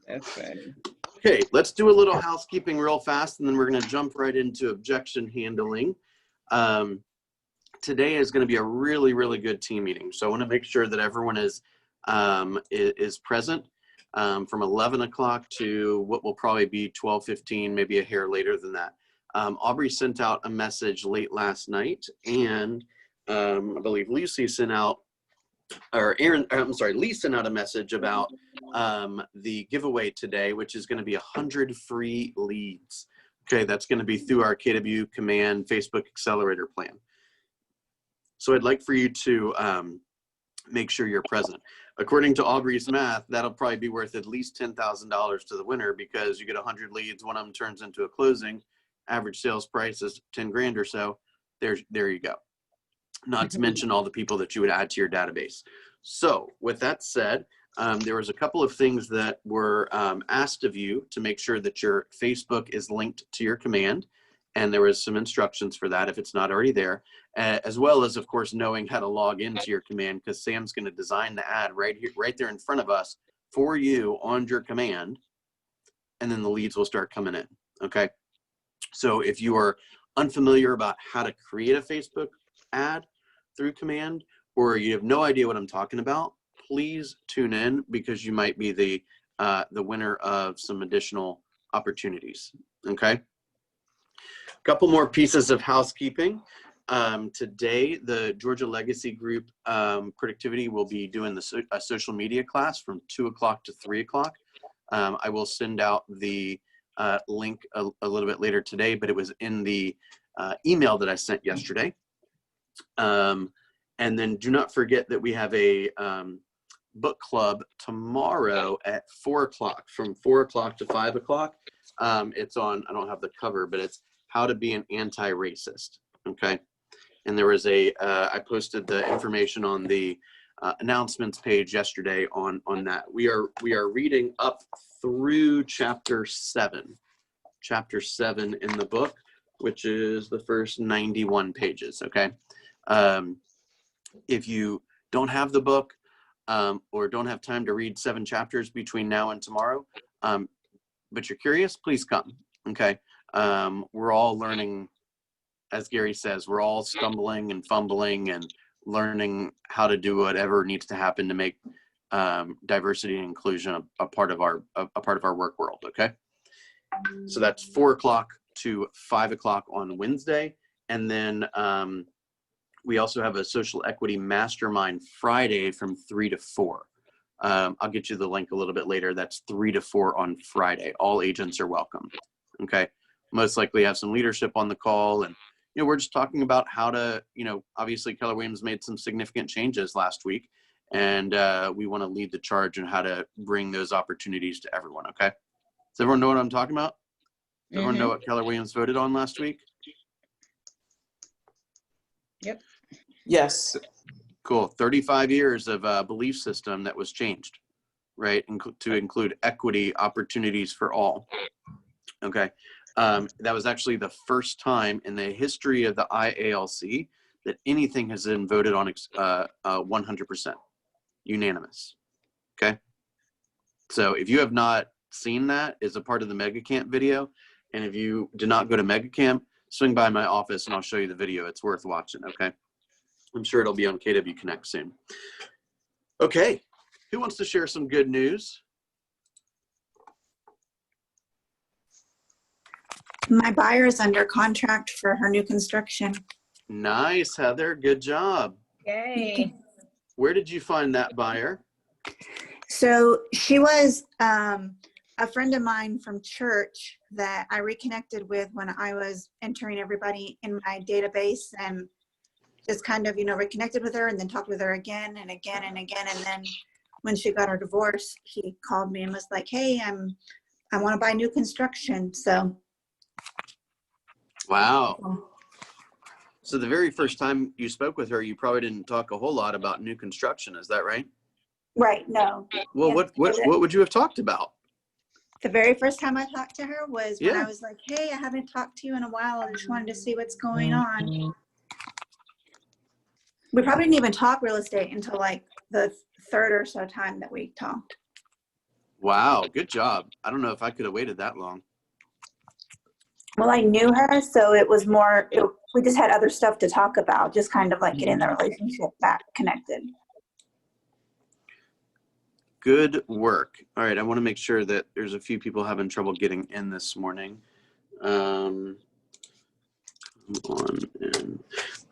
That's funny. Okay, let's do a little housekeeping real fast, and then we're going to jump right into objection handling. Today is going to be a really, really good team meeting. So I want to make sure that everyone is present from 11 o'clock to what will probably be 12:15, maybe a hair later than that. Aubrey sent out a message late last night, and I believe Lucy sent out, or Aaron, I'm sorry, Lee sent out a message about the giveaway today, which is going to be 100 free leads. Okay, that's going to be through our KW Command Facebook Accelerator plan. So I'd like for you to make sure you're present. According to Aubrey's math, that'll probably be worth at least $10,000 to the winner, because you get 100 leads, one of them turns into a closing, average sales price is 10 grand or so. There you go. Not to mention all the people that you would add to your database. So with that said, there was a couple of things that were asked of you to make sure that your Facebook is linked to your command. And there was some instructions for that if it's not already there, as well as, of course, knowing how to log into your command, because Sam's going to design the ad right here, right there in front of us for you on your command. And then the leads will start coming in. Okay. So if you are unfamiliar about how to create a Facebook ad through command, or you have no idea what I'm talking about, please tune in, because you might be the winner of some additional opportunities. Okay. Couple more pieces of housekeeping. Today, the Georgia Legacy Group Productivity will be doing a social media class from 2 o'clock to 3 o'clock. I will send out the link a little bit later today, but it was in the email that I sent yesterday. And then do not forget that we have a book club tomorrow at 4 o'clock, from 4 o'clock to 5 o'clock. It's on, I don't have the cover, but it's How to Be an Anti-Racist. Okay. And there was I posted the information on the announcements page yesterday on that. We are reading up through chapter 7 in the book, which is the first 91 pages. Okay. If you don't have the book or don't have time to read 7 chapters between now and tomorrow, but you're curious, please come. Okay. We're all learning, as Gary says, we're all stumbling and fumbling and learning how to do whatever needs to happen to make diversity and inclusion a part of our work world. Okay. So that's 4 o'clock to 5 o'clock on Wednesday. And then we also have a social equity mastermind Friday from 3 to 4. I'll get you the link a little bit later. That's 3 to 4 on Friday. All agents are welcome. Okay. Most likely have some leadership on the call. And, we're just talking about how to, obviously Keller Williams made some significant changes last week, and we want to lead the charge on how to bring those opportunities to everyone. Okay. Does everyone know what I'm talking about? Does everyone know what Keller Williams voted on last week? Yep. Yes. Cool. 35 years of a belief system that was changed, right? To include equity opportunities for all. Okay. That was actually the first time in the history of the IALC that anything has been voted on 100%, unanimous. Okay. So if you have not seen that, as a part of the Mega Camp video, and if you did not go to Mega Camp, swing by my office and I'll show you the video. It's worth watching. Okay. I'm sure it'll be on KW Connect soon. Okay. Who wants to share some good news? My buyer is under contract for her new construction. Nice, Heather. Good job. Yay. Where did you find that buyer? So she was a friend of mine from church that I reconnected with when I was entering everybody in my database, and just kind of, reconnected with her and then talked with her again and again and again. And then when she got her divorce, he called me and was like, hey, I want to buy new construction. So. Wow. So the very first time you spoke with her, you probably didn't talk a whole lot about new construction. Is that right? Right. No. Well, Yeah. what would you have talked about? The very first time I talked to her was when Yeah. I was like, hey, I haven't talked to you in a while. I just wanted to see what's going on. We probably didn't even talk real estate until like the third or so time that we talked. Wow, good job. I don't know if I could have waited that long. Well, I knew her, so it was more, we just had other stuff to talk about, just kind of like getting the relationship back connected. Good work. All right, I want to make sure that there's a few people having trouble getting in this morning. Come on in.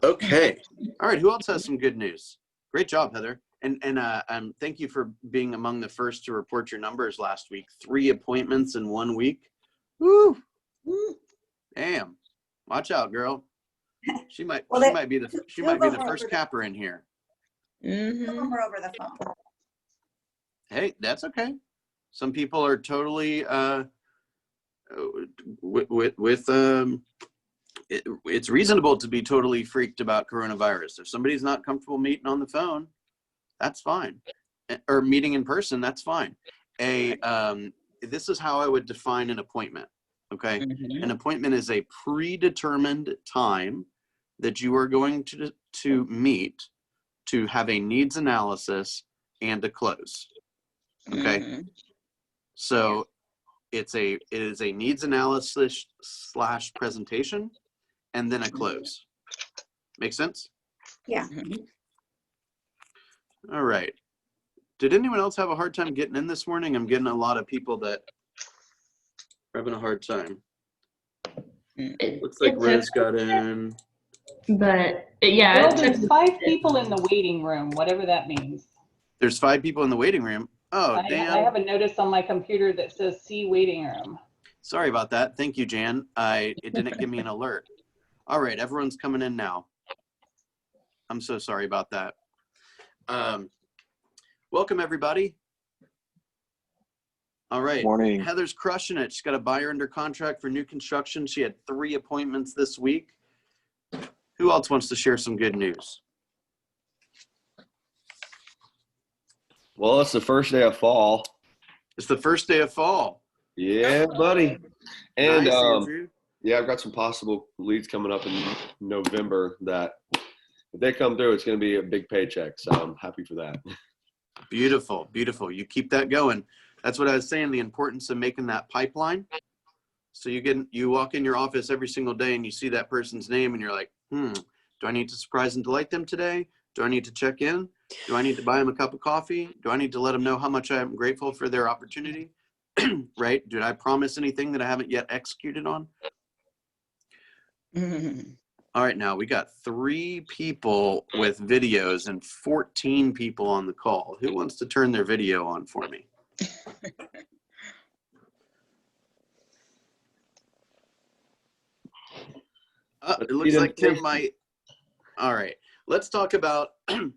Okay. All right, who else has some good news? Great job, Heather. And thank you for being among the first to report your numbers last week. 3 appointments in 1 week. Woo! Damn. Watch out, girl. She might be the first capper in here. Some of them were over the phone. Hey, that's okay. Some people are totally it's reasonable to be totally freaked about coronavirus. If somebody's not comfortable meeting on the phone, that's fine. Or meeting in person, that's fine. This is how I would define an appointment. Okay. An appointment is a predetermined time that you are going to meet to have a needs analysis and a close. Okay. So it is a needs analysis / presentation and then a close. Make sense? Yeah. All right. Did anyone else have a hard time getting in this morning? I'm getting a lot of people that are having a hard time. Looks like Rose got in. But yeah, Well, there's 5 people in the waiting room, whatever that means. There's 5 people in the waiting room. Oh, damn. I have a notice on my computer that says "See waiting room." Sorry about that. Thank you, Jan. It didn't give me an alert. All right, everyone's coming in now. I'm so sorry about that. Welcome, everybody. All right. Morning. Heather's crushing it. She's got a buyer under contract for new construction. She had 3 appointments this week. Who else wants to share some good news? Well, it's the first day of fall. It's the first day of fall. Yeah, buddy. And Nice, Andrew. yeah, I've got some possible leads coming up in November that if they come through, it's going to be a big paycheck. So I'm happy for that. Beautiful, beautiful. You keep that going. That's what I was saying, the importance of making that pipeline. So you walk in your office every single day and you see that person's name and you're like, do I need to surprise and delight them today? Do I need to check in? Do I need to buy them a cup of coffee? Do I need to let them know how much I'm grateful for their opportunity? Right? Did I promise anything that I haven't yet executed on? All right, now we got 3 people with videos and 14 people on the call. Who wants to turn their video on for me? It looks like Tim might. All right, let's talk about,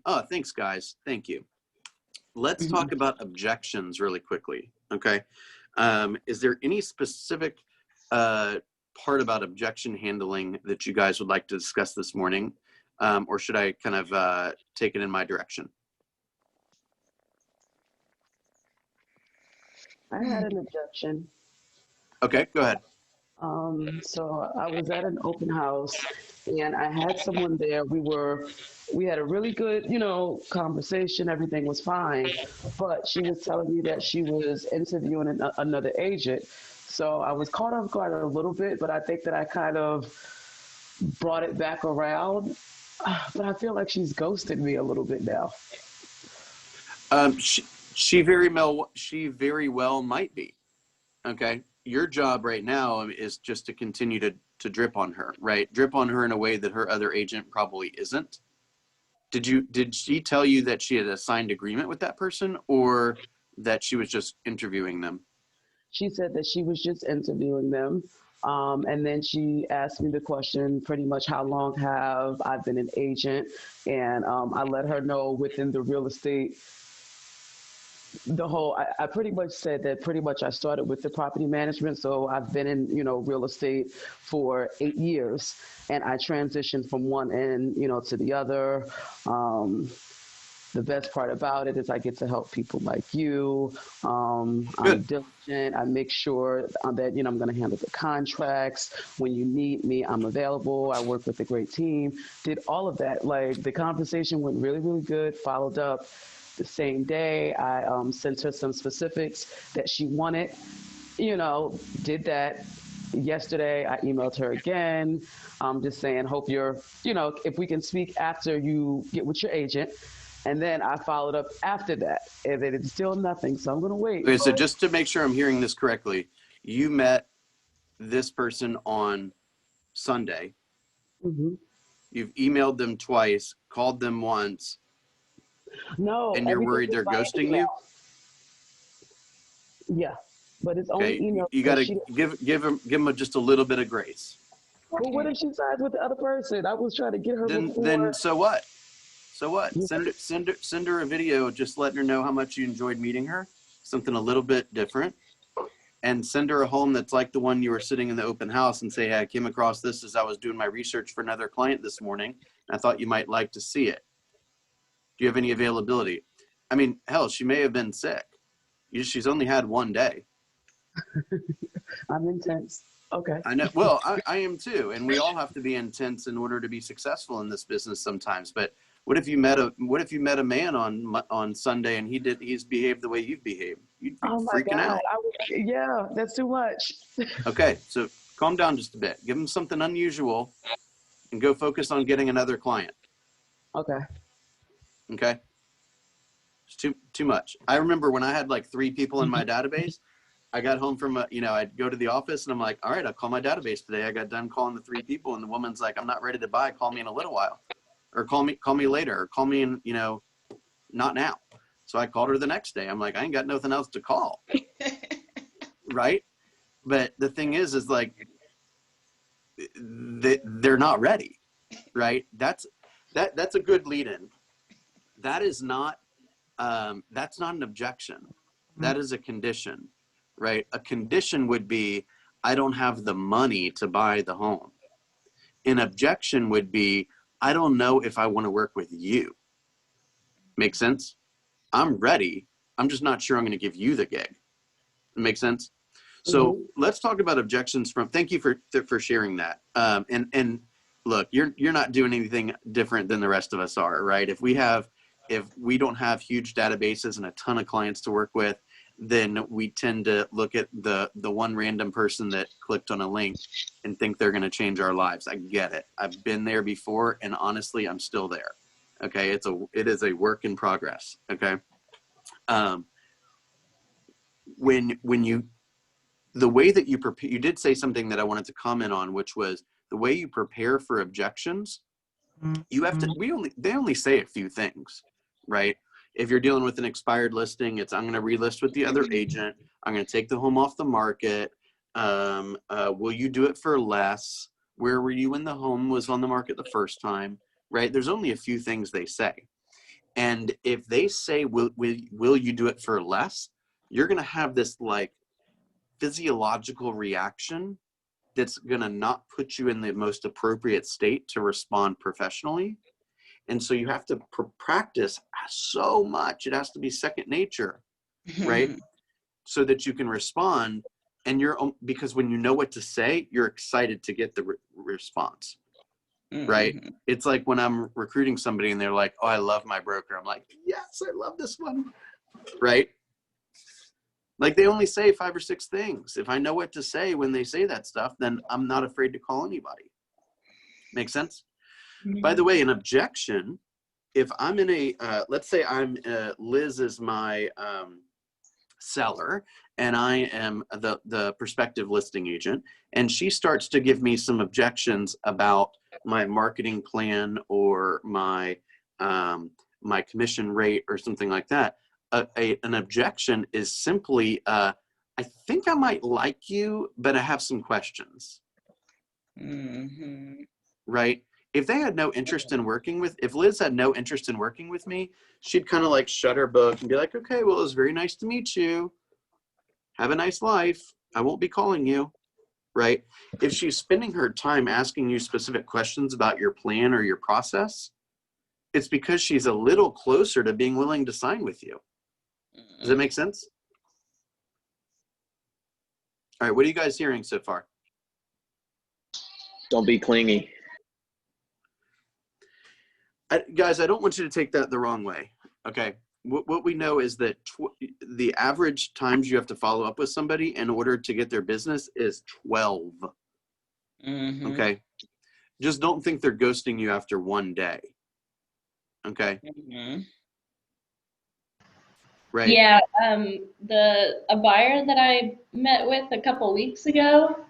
oh, thanks guys, thank you. Let's talk about objections really quickly, okay? Is there any specific part about objection handling that you guys would like to discuss this morning? Or should I kind of take it in my direction? I had an objection. Okay, go ahead. So I was at an open house and I had someone there. We had a really good, conversation. Everything was fine, but she was telling me that she was interviewing another agent. So I was caught off guard a little bit, but I think that I kind of brought it back around. But I feel like she's ghosted me a little bit now. She very well might be. Okay. Your job right now is just to continue to drip on her, right? Drip on her in a way that her other agent probably isn't. Did she tell you that she had a signed agreement with that person or that she was just interviewing them? She said that she was just interviewing them. And then she asked me the question, pretty much, how long have I been an agent? And I let her know within the real estate, I pretty much said that I started with the property management. So I've been in, real estate for 8 years and I transitioned from one end, to the other. The best part about it is I get to help people like you. I'm diligent. I make sure that, I'm going to handle the contracts. When you need me, I'm available. I work with a great team. Did all of that. Like, the conversation went really, really good. Followed up. the same day. I sent her some specifics that she wanted, did that yesterday. I emailed her again, just saying, hope you're, if we can speak after you get with your agent. And then I followed up after that, and then it's still nothing. So I'm going to wait. Okay, so just to make sure I'm hearing this correctly, you met this person on Sunday. Mm-hmm. You've emailed them twice, called them once, No, and you're everything worried is they're via ghosting email. you? Yeah, but it's only Okay, email. you got to give them just a little bit of grace. But what if she sides with the other person? I was trying to get her before. Then so what? So what? Yeah. Send her a video just letting her know how much you enjoyed meeting her, something a little bit different, and send her a home that's like the one you were sitting in the open house and say, hey, I came across this as I was doing my research for another client this morning, and I thought you might like to see it. Do you have any availability? I mean, hell, she may have been sick. She's only had one day. I'm intense. Okay. I know. Well, I am too, and we all have to be intense in order to be successful in this business sometimes. But what if you met a man on Sunday and he's behaved the way you've behaved? You'd be Oh my freaking God. out. Yeah, that's too much. Okay, so calm down just a bit. Give him something unusual, and go focus on getting another client. Okay. Okay. It's too much. I remember when I had like 3 people in my database. I got home from I'd go to the office and I'm like, all right, I'll call my database today. I got done calling the 3 people and the woman's like, I'm not ready to buy. Call me in a little while, or call me later, or call me in, not now. So I called her the next day. I'm like, I ain't got nothing else to call. Right. But the thing is like, they're not ready. Right. That's a good lead in. That is not, that's not an objection. That is a condition. Right? A condition would be, I don't have the money to buy the home. An objection would be, I don't know if I want to work with you. Make sense? I'm ready. I'm just not sure I'm going to give you the gig. Make sense? So let's talk about objections thank you for sharing that. And look, you're not doing anything different than the rest of us are, right? If we don't have huge databases and a ton of clients to work with, then we tend to look at the one random person that clicked on a link and think they're going to change our lives. I get it. I've been there before, and honestly, I'm still there. Okay, it is a work in progress. Okay, the way that you prepare, you did say something that I wanted to comment on, which was the way you prepare for objections. You have to. They only say a few things, right? If you're dealing with an expired listing, I'm going to relist with the other agent. I'm going to take the home off the market. Will you do it for less? Where were you when the home was on the market the first time? Right? There's only a few things they say. And if they say, will you do it for less? You're going to have this like physiological reaction that's going to not put you in the most appropriate state to respond professionally. And so you have to practice so much. It has to be second nature, right? So that you can respond. And because when you know what to say, you're excited to get the response, right? It's like when I'm recruiting somebody and they're like, oh, I love my broker. I'm like, yes, I love this one, right? Like they only say 5 or 6 things. If I know what to say when they say that stuff, then I'm not afraid to call anybody. Make sense? By the way, an objection, if I'm in let's say Liz is my seller and I am the prospective listing agent, and she starts to give me some objections about my marketing plan or my commission rate or something like that. An objection is simply, I think I might like you, but I have some questions. Right? If they had no interest in if Liz had no interest in working with me, she'd kind of like shut her book and be like, okay, well, it was very nice to meet you. Have a nice life. I won't be calling you. Right? If she's spending her time asking you specific questions about your plan or your process, it's because she's a little closer to being willing to sign with you. Does that make sense? All right, what are you guys hearing so far? Don't be clingy. Guys, I don't want you to take that the wrong way, okay? what we know is that the average times you have to follow up with somebody in order to get their business is 12. Mhm. Okay. Just don't think they're ghosting you after one day. Okay. Mhm. Right. Yeah, a buyer that I met with a couple weeks ago,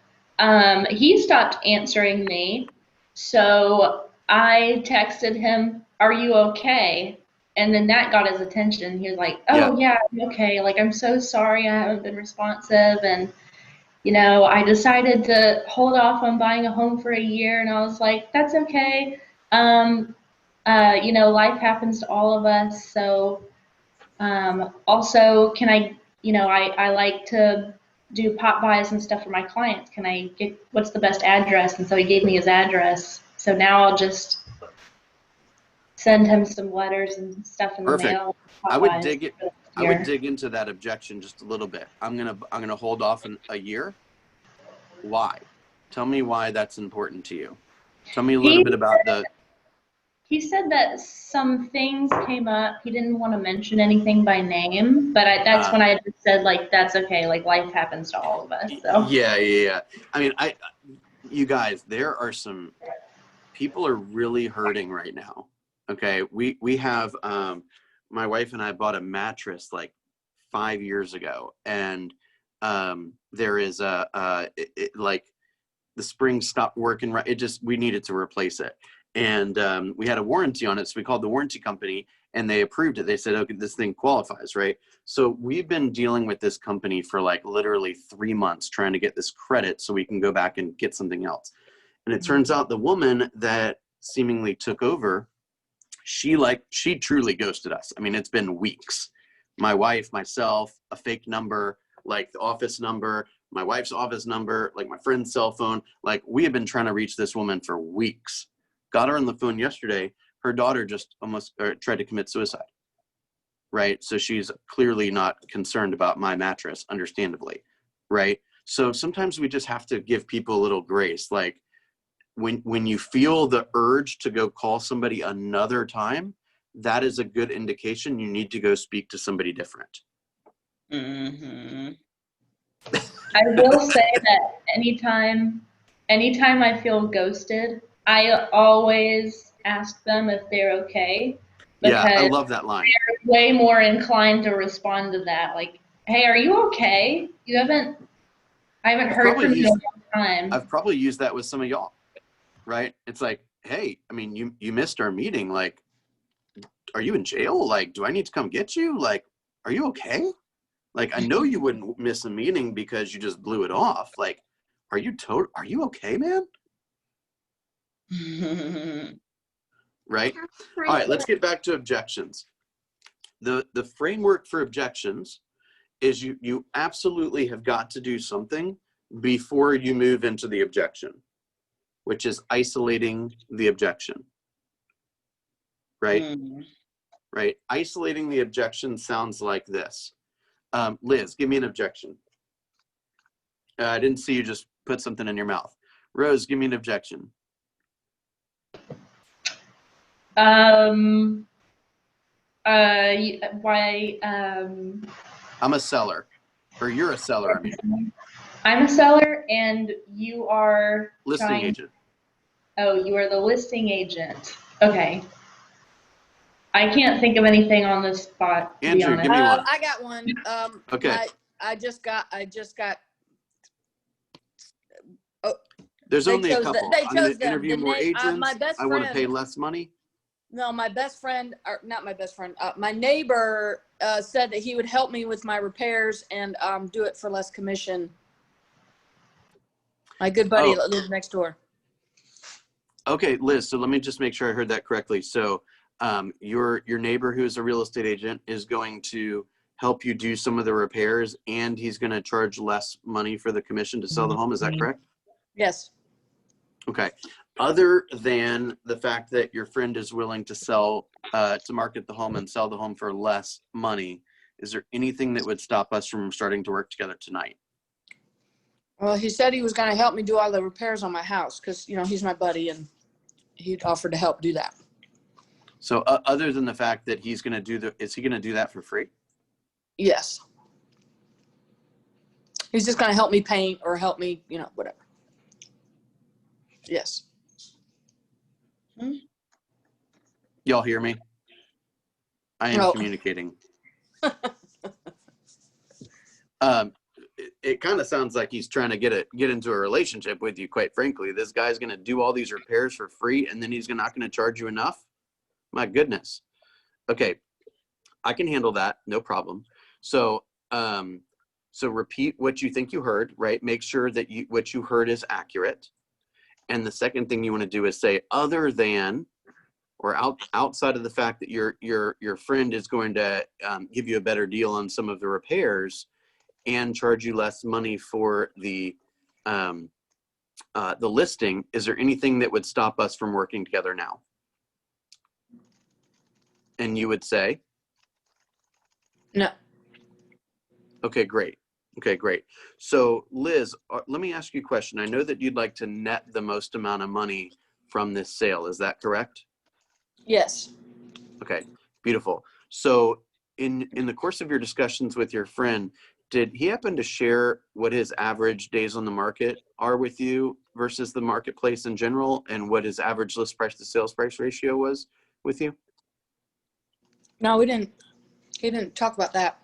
he stopped answering me. So I texted him, "Are you okay?" And then that got his attention. He was like, "Oh yeah, I'm okay. Like, I'm so sorry I haven't been responsive, and I decided to hold off on buying a home for a year." And I was like, "That's okay. Life happens to all of us, so." Also, can I like to do pop buys and stuff for my clients. Can I get, what's the best address? And so he gave me his address. So now I'll just send him some letters and stuff in the Perfect. mail. Pop I would buys dig it. for the I would year. dig into that objection just a little bit. I'm gonna hold off a year. Why? Tell me why that's important to you. Tell me a little bit about the. He said that some things came up. He didn't want to mention anything by name, but that's when I just said, like, that's okay. Like, life happens to all of us. So. Yeah. I mean, you guys, there are some people are really hurting right now. Okay, we have my wife and I bought a mattress like 5 years ago, and there is like the spring stopped working right. We needed to replace it, and we had a warranty on it, so we called the warranty company and they approved it. They said, okay, this thing qualifies, right? So we've been dealing with this company for like literally 3 months trying to get this credit so we can go back and get something else. And it turns out the woman that seemingly took over, she truly ghosted us. I mean, it's been weeks. My wife, myself, a fake number, like the office number, my wife's office number, like my friend's cell phone. Like, we have been trying to reach this woman for weeks. Got her on the phone yesterday. Her daughter just almost tried to commit suicide. Right? So she's clearly not concerned about my mattress, understandably. Right? So sometimes we just have to give people a little grace. Like, when you feel the urge to go call somebody another time, that is a good indication you need to go speak to somebody different. Mm-hmm. I will say that anytime I feel ghosted, I always ask them if they're okay. Yeah, I Because love that line. they're way more inclined to respond to that. Like, hey, are you okay? I haven't heard from you in a long time. I've probably used that with some of y'all, right? It's like, hey, I mean, you missed our meeting. Like, are you in jail? Like, do I need to come get you? Like, are you okay? Like, I know you wouldn't miss a meeting because you just blew it off. Like, are you okay, man? Right? All right, let's get back to objections. The framework for objections is you absolutely have got to do something before you move into the objection, which is isolating the objection. Right? Right? Isolating the objection sounds like this. Liz, give me an objection. I didn't see you just put something in your mouth. Rose, give me an objection. Why? I'm a seller, or you're a seller. I mean, I'm a seller, and you are listing agent. Oh, you are the listing agent. Okay. I can't think of anything on the spot. To Andrew, be give me one. I got one. Okay. I just got. There's only a couple. They I'm going chose to interview them. more agents. My best I want to friend- pay less money. No, my best friend, or not my best friend, my neighbor said that he would help me with my repairs and do it for less commission. My good buddy that lives next door. Okay, Liz, so let me just make sure I heard that correctly. So your neighbor who's a real estate agent is going to help you do some of the repairs, and he's going to charge less money for the commission to sell the home. Is that correct? Yes. Okay. Other than the fact that your friend is willing to sell, to market the home and sell the home for less money, is there anything that would stop us from starting to work together tonight? Well, he said he was going to help me do all the repairs on my house because, he's my buddy and he'd offered to help do that. So other than the fact that he's going to is he going to do that for free? Yes. He's just going to help me paint or help me, you know, whatever. Yes. Y'all hear me? I am No. communicating. It kind of sounds like he's trying to get into a relationship with you, quite frankly. This guy's going to do all these repairs for free, and then he's not going to charge you enough? My goodness. Okay, I can handle that, no problem. So so repeat what you think you heard, right? Make sure that what you heard is accurate. And the second thing you want to do is say, other than, or outside of the fact that your friend is going to give you a better deal on some of the repairs and charge you less money for the listing, is there anything that would stop us from working together now? And you would say? No. Okay, great. Okay, great. So Liz, let me ask you a question. I know that you'd like to net the most amount of money from this sale. Is that correct? Yes. Okay, beautiful. So in the course of your discussions with your friend, did he happen to share what his average days on the market are with you versus the marketplace in general, and what his average list price to sales price ratio was with you? No, we didn't. He didn't talk about that.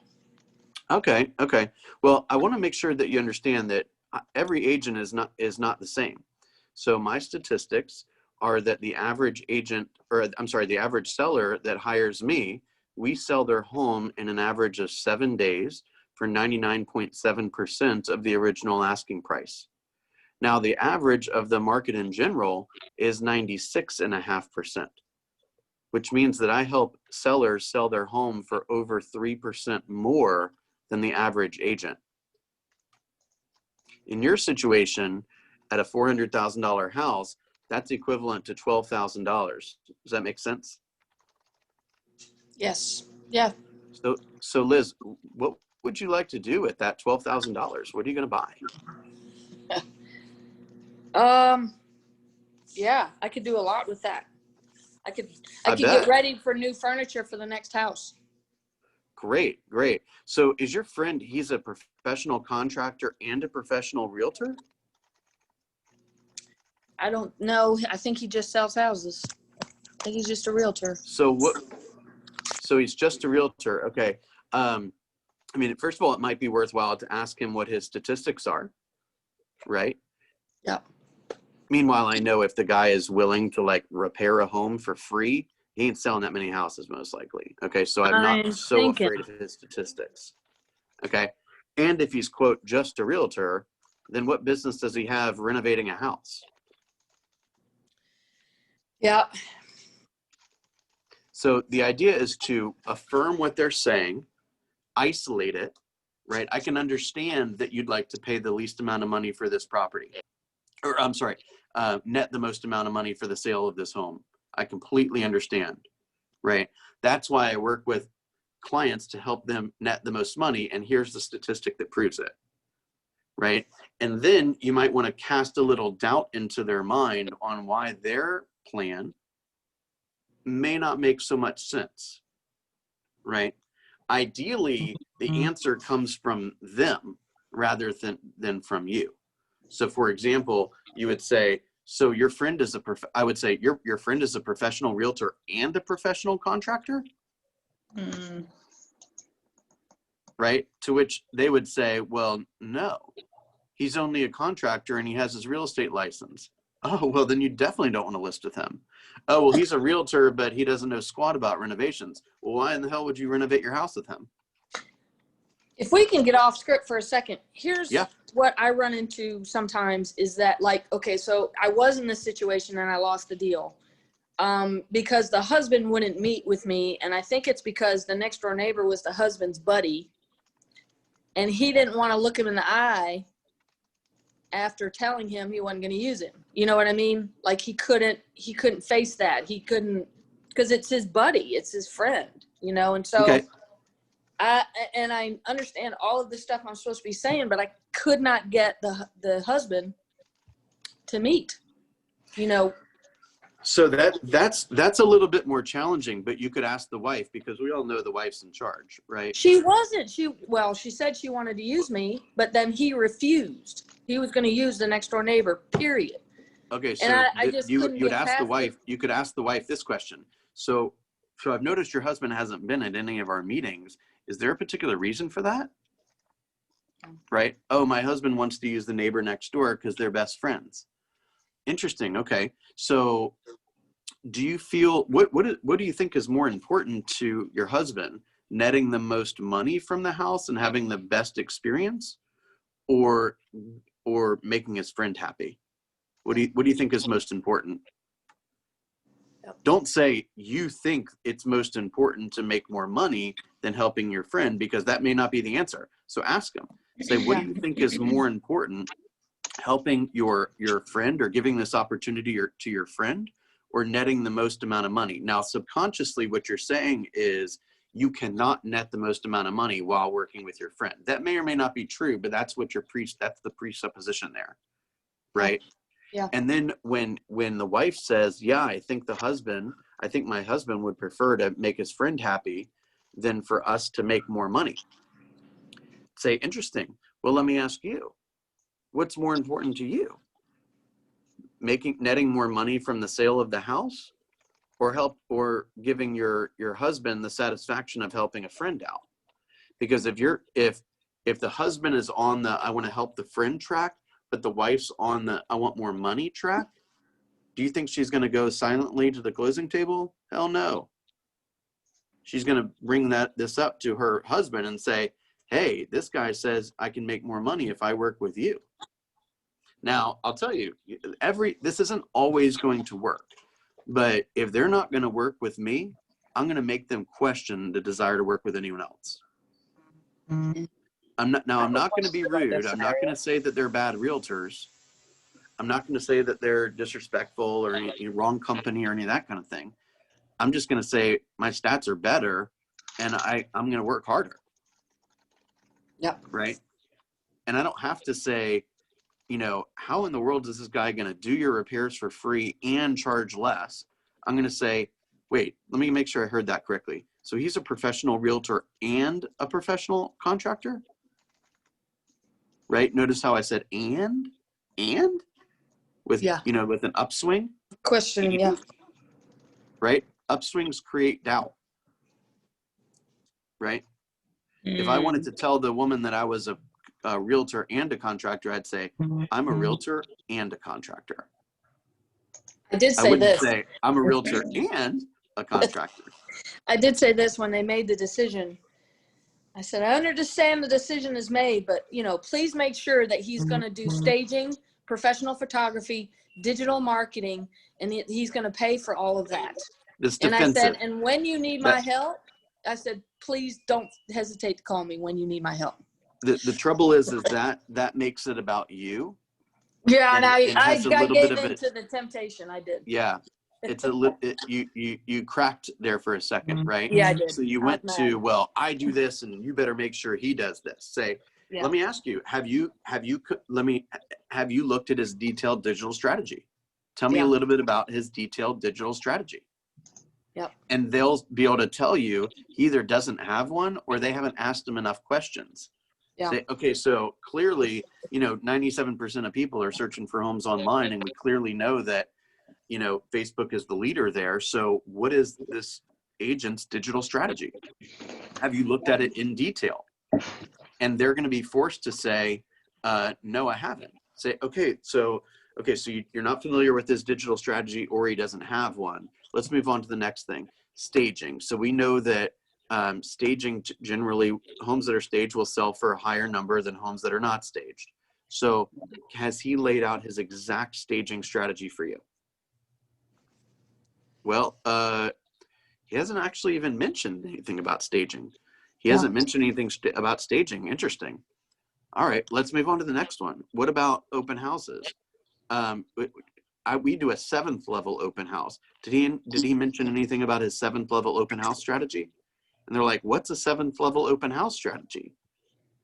Okay, okay. Well, I want to make sure that you understand that every agent is not the same. So my statistics are that the average agent, or I'm sorry, the average seller that hires me, we sell their home in an average of 7 days for 99.7% of the original asking price. Now, the average of the market in general is 96.5%, which means that I help sellers sell their home for over 3% more than the average agent. In your situation, at a $400,000 house, that's equivalent to $12,000. Does that make sense? Yes. Yeah. So Liz, what would you like to do with that $12,000? What are you going to buy? Yeah, I could do a lot with that. I could I get bet. ready for new furniture for the next house. Great, great. So is your friend, he's a professional contractor and a professional realtor? I don't know. I think he just sells houses. I think he's just a realtor. So he's just a realtor. Okay. I mean, first of all, it might be worthwhile to ask him what his statistics are, right? Yeah. Meanwhile, I know if the guy is willing to like repair a home for free, he ain't selling that many houses most likely. Okay. So I'm not so afraid of his statistics. Okay. And if he's, quote, just a realtor, then what business does he have renovating a house? Yeah. So the idea is to affirm what they're saying, isolate it, right? I can understand that you'd like to pay the least amount of money for this property. Or I'm sorry, net the most amount of money for the sale of this home. I completely understand, right? That's why I work with clients to help them net the most money. And here's the statistic that proves it, right? And then you might want to cast a little doubt into their mind on why their plan may not make so much sense, right? Ideally, the answer comes from them rather than from you. So for example, you would say, so your friend is I would say your friend is a professional realtor and a professional contractor? Right? To which they would say, well, no, he's only a contractor and he has his real estate license. Oh, well, then you definitely don't want to list with him. Oh, well, he's a realtor, but he doesn't know squat about renovations. Well, why in the hell would you renovate your house with him? If we can get off script for a second, here's Yeah. what I run into sometimes is that, like, okay, so I was in this situation and I lost the deal because the husband wouldn't meet with me. And I think it's because the next door neighbor was the husband's buddy. And he didn't want to look him in the eye after telling him he wasn't going to use him. You know what I mean? Like he couldn't face that. He couldn't, because it's his buddy, it's his friend, you know? And so Okay. I understand all of the stuff I'm supposed to be saying, but I could not get the husband to meet, you know. So that's a little bit more challenging, but you could ask the wife, because we all know the wife's in charge, right? She wasn't. She said she wanted to use me, but then he refused. He was going to use the next door neighbor, period. Okay, so And I just you couldn't would get ask the past wife. it. You could ask the wife this question. So I've noticed your husband hasn't been at any of our meetings. Is there a particular reason for that? Right? Oh, my husband wants to use the neighbor next door because they're best friends. Interesting. Okay, so do you feel what do you think is more important to your husband? Netting the most money from the house and having the best experience, or making his friend happy? What do you think is most important? Yep. Don't say you think it's most important to make more money than helping your friend, because that may not be the answer. So ask him. Say, what do you think is more important, helping your friend or giving this opportunity to your friend, or netting the most amount of money? Now, subconsciously, what you're saying is you cannot net the most amount of money while working with your friend. That may or may not be true, but that's what that's the presupposition there, right? Yeah. And then when the wife says, yeah, I think my husband would prefer to make his friend happy than for us to make more money. Say, interesting. Well, let me ask you, what's more important to you? Netting more money from the sale of the house, or giving your husband the satisfaction of helping a friend out? Because if the husband is on the I want to help the friend track, but the wife's on the I want more money track, do you think she's going to go silently to the closing table? Hell no. She's going to bring this up to her husband and say, hey, this guy says I can make more money if I work with you. Now, I'll tell you, this isn't always going to work, but if they're not going to work with me, I'm going to make them question the desire to work with anyone else. I'm not going to be rude. I'm not going to say that they're bad realtors. I'm not going to say that they're disrespectful or any wrong company or any of that kind of thing. I'm just going to say my stats are better, and I'm going to work harder. Yep. Right. And I don't have to say, how in the world is this guy going to do your repairs for free and charge less? I'm going to say, wait, let me make sure I heard that correctly. So he's a professional realtor and a professional contractor? Right? Notice how I said and with, with an upswing. Question, yeah. Right? Upswings create doubt. Right? If I wanted to tell the woman that I was a realtor and a contractor, I'd say, I'm a realtor and a contractor. I did I say wouldn't this. say I'm a realtor and a contractor. I did say this when they made the decision. I said, I understand the decision is made, but please make sure that he's going to do staging, professional photography, digital marketing, and he's going to pay for all of that. It's and defensive. I said, and when you need my help, I said, please don't hesitate to call me when you need my help. The trouble is that makes it about you. Yeah, and I gave bit into the temptation. I did. Yeah, it's you cracked there for a second, right? Yeah, I did. So you went to, well, I do this, and you better make sure he does this. Say, yeah. Let me ask you, have you looked at his detailed digital strategy? Tell me a little bit about his detailed digital strategy. Yep. And they'll be able to tell you he either doesn't have one or they haven't asked him enough questions. Yeah. Say, okay, so clearly, 97% of people are searching for homes online, and we clearly know that, Facebook is the leader there. So what is this agent's digital strategy? Have you looked at it in detail? And they're going to be forced to say, no, I haven't. Say, okay, so you're not familiar with his digital strategy, or he doesn't have one. Let's move on to the next thing, staging. So we know that staging, generally, homes that are staged will sell for a higher number than homes that are not staged. So has he laid out his exact staging strategy for you? Well, he hasn't actually even mentioned anything about staging. He hasn't mentioned anything about staging. Interesting. All right, let's move on to the next one. What about open houses? We do a 7th level open house. Did he mention anything about his 7th level open house strategy? And they're like, what's a 7th level open house strategy?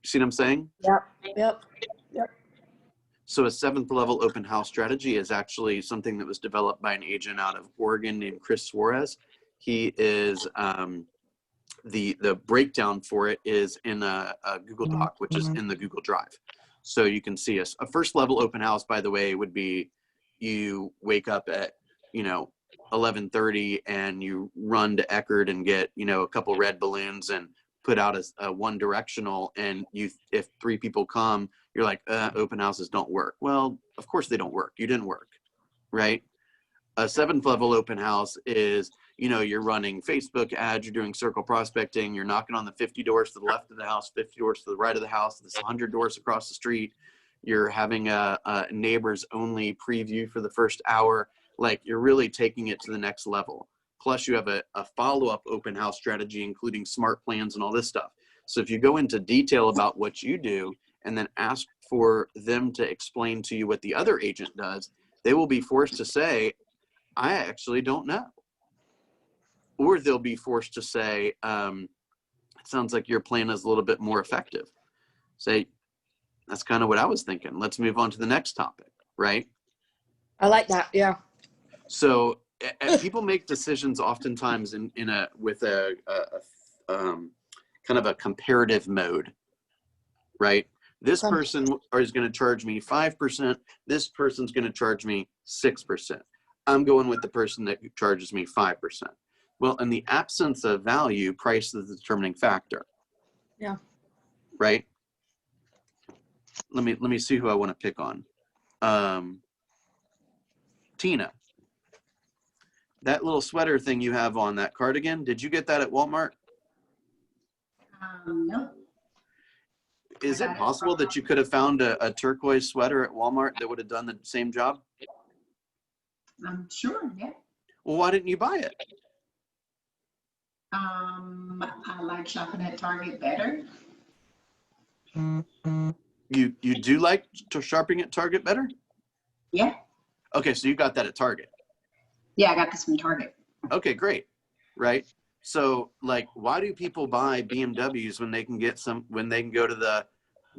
You see what I'm saying? Yep. So So a 7th level open house strategy is actually something that was developed by an agent out of Oregon named Chris Suarez. He is, the breakdown for it is in a Google Doc, which is in the Google Drive. So you can see a first level open house, by the way, would be you wake up at, 11:30 and you run to Eckerd and get, a couple red balloons and put out a one directional, and if 3 people come, you're like, open houses don't work. Well, of course they don't work. You didn't work, right? A 7th level open house is, you're running Facebook ads, you're doing circle prospecting, you're knocking on the 50 doors to the left of the house, 50 doors to the right of the house, there's 100 doors across the street. You're having a neighbors only preview for the first hour. Like, you're really taking it to the next level. Plus you have a follow-up open house strategy, including smart plans and all this stuff. So if you go into detail about what you do and then ask for them to explain to you what the other agent does, they will be forced to say, I actually don't know. Or they'll be forced to say, it sounds like your plan is a little bit more effective. Say, that's kind of what I was thinking. Let's move on to the next topic, right? I like that. Yeah. So people make decisions oftentimes with a kind of a comparative mode, right? This person is going to charge me 5%. This person's going to charge me 6%. I'm going with the person that charges me 5%. Well, in the absence of value, price is the determining factor. Yeah. Right? Let me see who I want to pick on. Tina, that little sweater thing you have on, that cardigan, did you get that at Walmart? No. Is it possible that you could have found a turquoise sweater at Walmart that would have done the same job? I'm sure, yeah. Well, why didn't you buy it? I like shopping at Target better. You do like shopping at Target better? Yeah. Okay, so you got that at Target. Yeah, I got this from Target. Okay, great. Right? So, like, why do people buy BMWs when they can get go to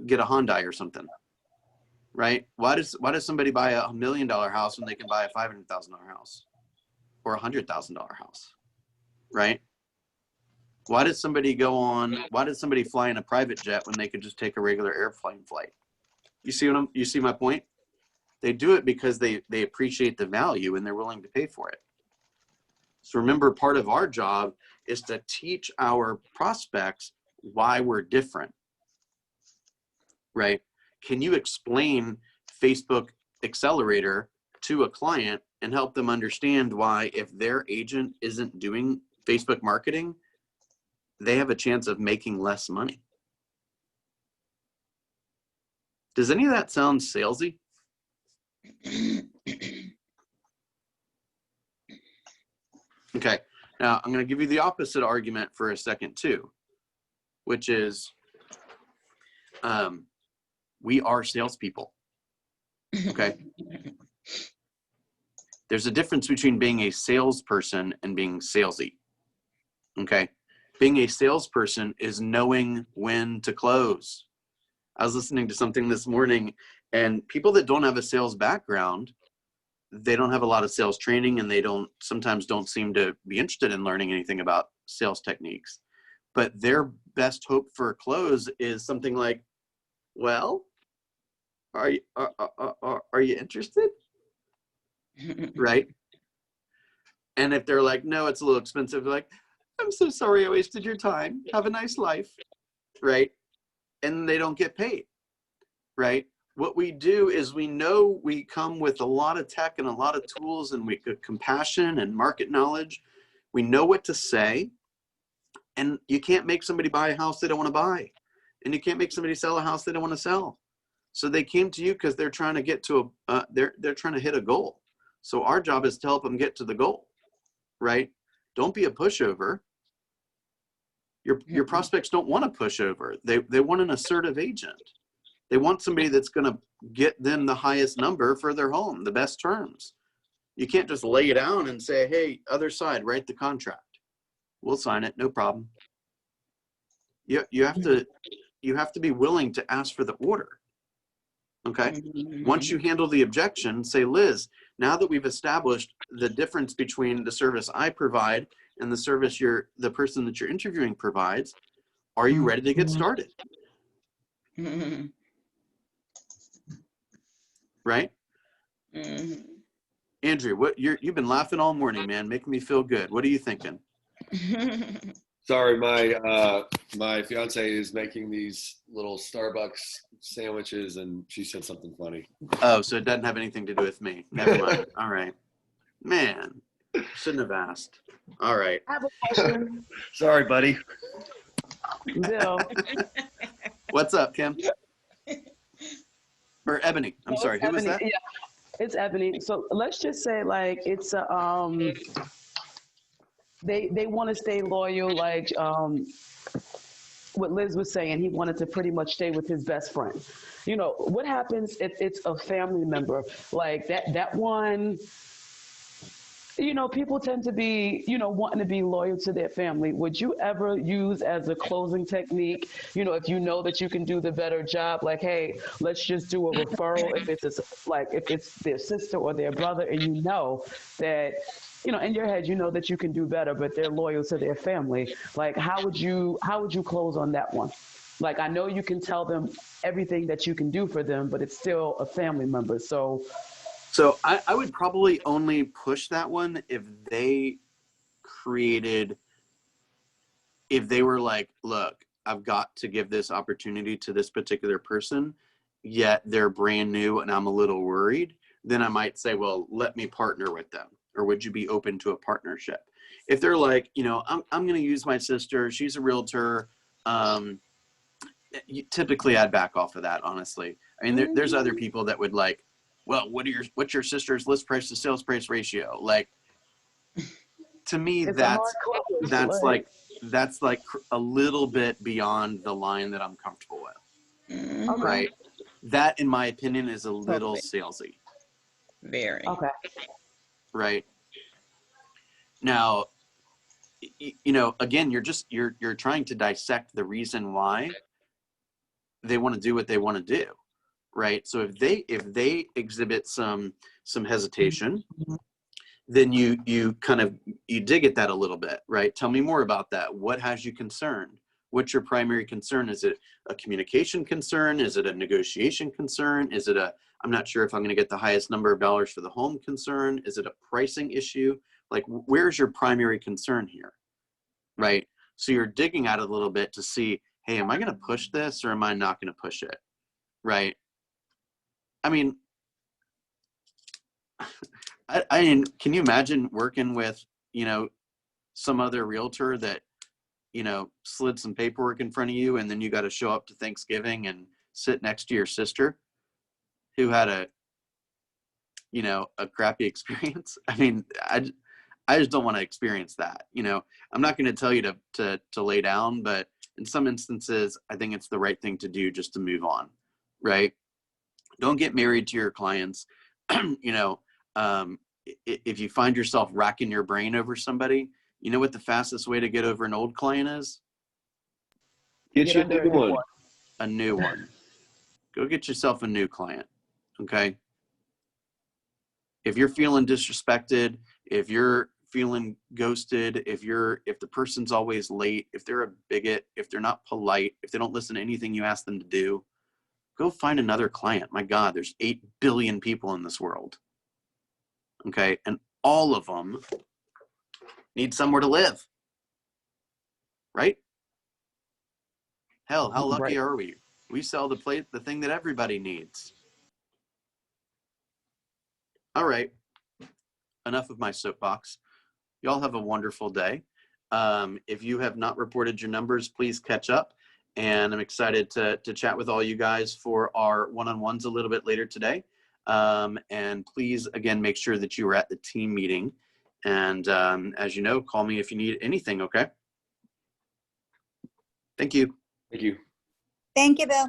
get a Hyundai or something? Right? Why does somebody buy $1 million house when they can buy a $500,000 house or a $100,000 house? Right? Why does somebody fly in a private jet when they could just take a regular airplane flight? You see my point? They do it because they appreciate the value and they're willing to pay for it. So remember, part of our job is to teach our prospects why we're different, right? Can you explain Facebook Accelerator to a client and help them understand why, if their agent isn't doing Facebook marketing, they have a chance of making less money? Does any of that sound salesy? Okay, now I'm going to give you the opposite argument for a second too, which is we are salespeople. Okay. There's a difference between being a salesperson and being salesy. Okay. Being a salesperson is knowing when to close. I was listening to something this morning, and people that don't have a sales background, they don't have a lot of sales training, and they sometimes don't seem to be interested in learning anything about sales techniques. But their best hope for a close is something like, well, are you interested? Right? And if they're like, no, it's a little expensive, they're like, I'm so sorry I wasted your time. Have a nice life. Right? And they don't get paid. Right? What we do is we know we come with a lot of tech and a lot of tools, and compassion and market knowledge. We know what to say. And you can't make somebody buy a house they don't want to buy. And you can't make somebody sell a house they don't want to sell. So they came to you because they're trying to get to they're trying to hit a goal. So our job is to help them get to the goal, right? Don't be a pushover. Your prospects don't want a pushover. They want an assertive agent. They want somebody that's going to get them the highest number for their home, the best terms. You can't just lay it down and say, hey, other side, write the contract. We'll sign it, no problem. You have to be willing to ask for the order. Okay. Once you handle the objection, say, Liz, now that we've established the difference between the service I provide and the service the person that you're interviewing provides, are you ready to get started? Right? Andrew, you've been laughing all morning, man, making me feel good. What are you thinking? Sorry, my fiance is making these little Starbucks sandwiches, and she said something funny. Oh, so it doesn't have anything to do with me. Never mind. All right. Man, shouldn't have asked. All right. I have a question. Sorry, buddy. Bill. What's up, Kim? Or Ebony. I'm No, sorry. it's Who was Ebony. that? Yeah, it's Ebony. So let's just say like it's a they want to stay loyal, like what Liz was saying, he wanted to pretty much stay with his best friend. You know, what happens if it's a family member like that one, you know, people tend to be, you know, wanting to be loyal to their family. Would you ever use as a closing technique, you know, if you know that you can do the better job, like, hey, let's just do a referral if it's their sister or their brother, and you know that, you know, in your head, you know that you can do better, but they're loyal to their family. Like, how would you close on that one? Like, I know you can tell them everything that you can do for them, but it's still a family member. So I would probably only push that one if they were like, look, I've got to give this opportunity to this particular person, yet they're brand new and I'm a little worried. Then I might say, well, let me partner with them. Or would you be open to a partnership? If they're like, you know, I'm going to use my sister, she's a realtor. Typically I'd back off of that, honestly. I mean, there's other people that would like, well, what's your sister's list price to sales price ratio? Like, to me, that's like a little bit beyond the line that I'm comfortable with. Okay. Right? That, in my opinion, is a little salesy. Very. Okay. Right? Now, you know, again, you're trying to dissect the reason why they want to do what they want to do. Right? So if they exhibit some hesitation, then you dig at that a little bit, right? Tell me more about that. What has you concerned? What's your primary concern? Is it a communication concern? Is it a negotiation concern? Is it I'm not sure if I'm going to get the highest number of dollars for the home concern? Is it a pricing issue? Like, where's your primary concern here, right? So you're digging at it a little bit to see, hey, am I going to push this or am I not going to push it, right? I mean, I mean, can you imagine working with, you know, some other realtor that, you know, slid some paperwork in front of you and then you got to show up to Thanksgiving and sit next to your sister who had a crappy experience? I mean, I just don't want to experience that. You know, I'm not going to tell you to lay down, but in some instances, I think it's the right thing to do just to move on, right? Don't get married to your clients. You know, if you find yourself racking your brain over somebody, you know what the fastest way to get over an old client is? Get you a new one. A new one. Go get yourself a new client, okay? If you're feeling disrespected, if you're feeling ghosted, if the person's always late, if they're a bigot, if they're not polite, if they don't listen to anything you ask them to do, go find another client. My God, there's 8 billion people in this world. Okay, and all of them need somewhere to live, right? Hell, how lucky are we? We sell the thing that everybody needs. All right, enough of my soapbox. Y'all have a wonderful day. If you have not reported your numbers, please catch up. And I'm excited to chat with all you guys for our one-on-ones a little bit later today. And please, again, make sure that you are at the team meeting. And as you know, call me if you need anything, okay? Thank you. Thank you. Thank you, Bill.